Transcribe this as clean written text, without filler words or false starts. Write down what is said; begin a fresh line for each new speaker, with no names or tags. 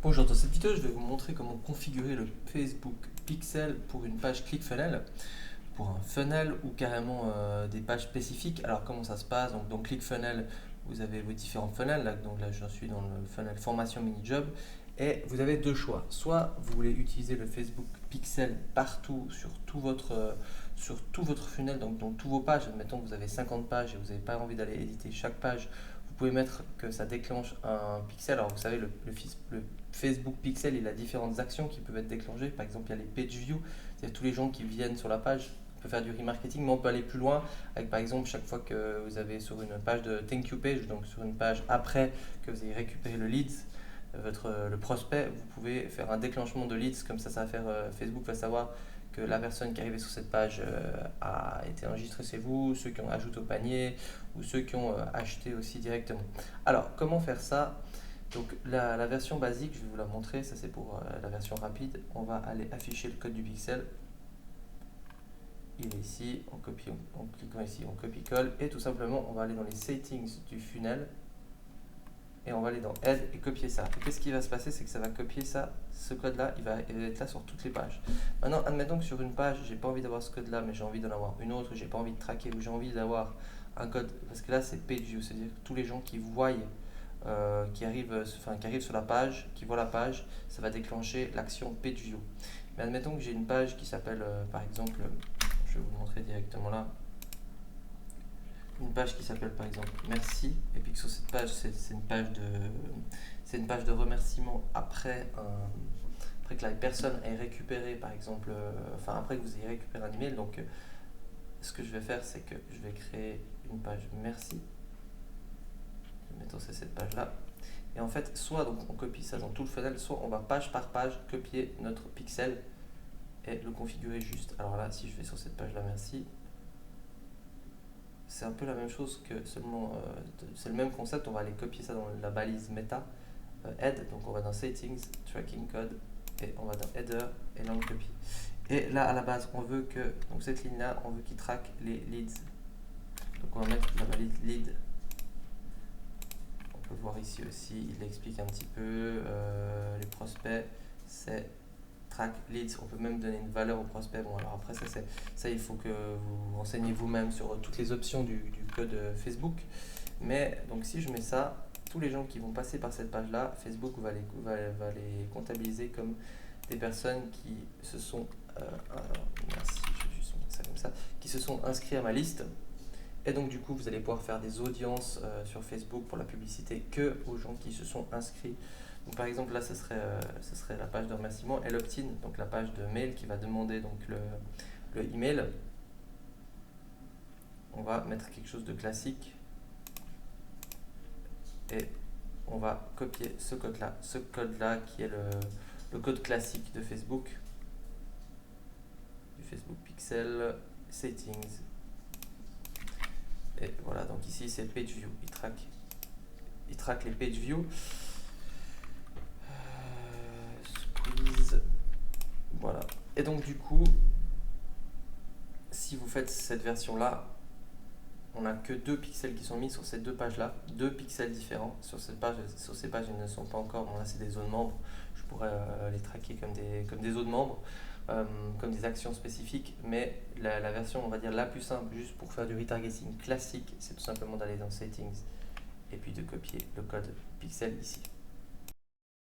Bonjour, dans cette vidéo, je vais vous montrer comment configurer le Facebook Pixel pour une page ClickFunnels, pour un funnel ou carrément des pages spécifiques. Alors, comment ça se passe? Donc, dans ClickFunnels, vous avez vos différents funnels. Donc là, je suis dans le funnel formation mini-job. Et vous avez deux choix. Soit vous voulez utiliser le Facebook Pixel partout sur tout votre funnel, donc dans tous vos pages. Admettons que vous avez 50 pages et vous n'avez pas envie d'aller éditer chaque page. Vous pouvez mettre que ça déclenche un pixel. Alors, vous savez, le Facebook Pixel, il a différentes actions qui peuvent être déclenchées. Par exemple, il y a les page views, c'est-à-dire tous les gens qui viennent sur la page. On peut faire du remarketing, mais on peut aller plus loin avec, par exemple, chaque fois que vous avez sur une page de thank you page, donc sur une page après que vous ayez récupéré le leads, le prospect, vous pouvez faire un déclenchement de leads. Comme ça va faire, Facebook va savoir que la personne qui est arrivée sur cette page a été enregistrée chez vous, ceux qui ont ajouté au panier ou ceux qui ont acheté aussi directement. Alors, comment faire ça? Donc la version basique, je vais vous la montrer, ça c'est pour la version rapide. On va aller afficher le code du pixel. Il est ici, on copie, en cliquant ici, on copie-colle et tout simplement on va aller dans les settings du funnel et on va aller dans Add et copier ça. Et qu'est-ce qui va se passer? C'est que ça va copier ça, ce code-là, il va être là sur toutes les pages. Maintenant, admettons que sur une page, j'ai pas envie d'avoir ce code-là, mais j'ai envie d'en avoir une autre, j'ai pas envie de traquer ou j'ai envie d'avoir un code, parce que là c'est page view, c'est-à-dire que tous les gens qui voient qui arrive sur la page, qui voit la page, ça va déclencher l'action page view. Mais admettons que j'ai une page qui s'appelle, par exemple, je vais vous montrer directement là, une page qui s'appelle par exemple merci, et puis que sur cette page, c'est une page de remerciement après que la personne ait récupéré, par exemple, après que vous ayez récupéré un email. Donc, ce que je vais faire, c'est que je vais créer une page merci. Mettons c'est cette page là et en fait soit donc on copie ça dans tout le funnel, soit on va page par page copier notre pixel et le configurer juste. Alors là, si je vais sur cette page là merci, c'est un peu la même chose que seulement c'est le même concept. On va aller copier ça dans la balise meta head, donc on va dans settings, tracking code et on va dans header et là on copie. Et là à la base on veut que, donc cette ligne là on veut qu'il traque les leads, donc on va mettre la balise lead. On peut voir ici aussi, il explique un petit peu les prospects, c'est track leads. On peut même donner une valeur au prospect. Bon, alors après, ça il faut que vous renseignez vous-même sur toutes les options du code Facebook. Mais donc, si je mets ça, tous les gens qui vont passer par cette page-là, Facebook va les comptabiliser comme des personnes qui se sont, merci, je vais juste mettre ça comme ça, qui se sont inscrits à ma liste. Et donc du coup, vous allez pouvoir faire des audiences sur Facebook pour la publicité que aux gens qui se sont inscrits. Donc par exemple là, ce serait la page de remerciement et l'opt-in, donc la page de mail qui va demander donc le email. On va mettre quelque chose de classique et on va copier ce code-là qui est le code classique de Facebook, du Facebook Pixel, Settings. Et voilà, donc ici c'est page view, il traque les page view. Squeeze. Voilà. Et donc du coup, si vous faites cette version là, on n'a que deux pixels qui sont mis sur ces deux pages là, deux pixels différents sur ces pages, ils ne sont pas encore, bon là c'est des zones membres, je pourrais les traquer comme des zones membres, comme des actions spécifiques, mais la version on va dire la plus simple juste pour faire du retargeting classique, c'est tout simplement d'aller dans settings et puis de copier le code pixel ici.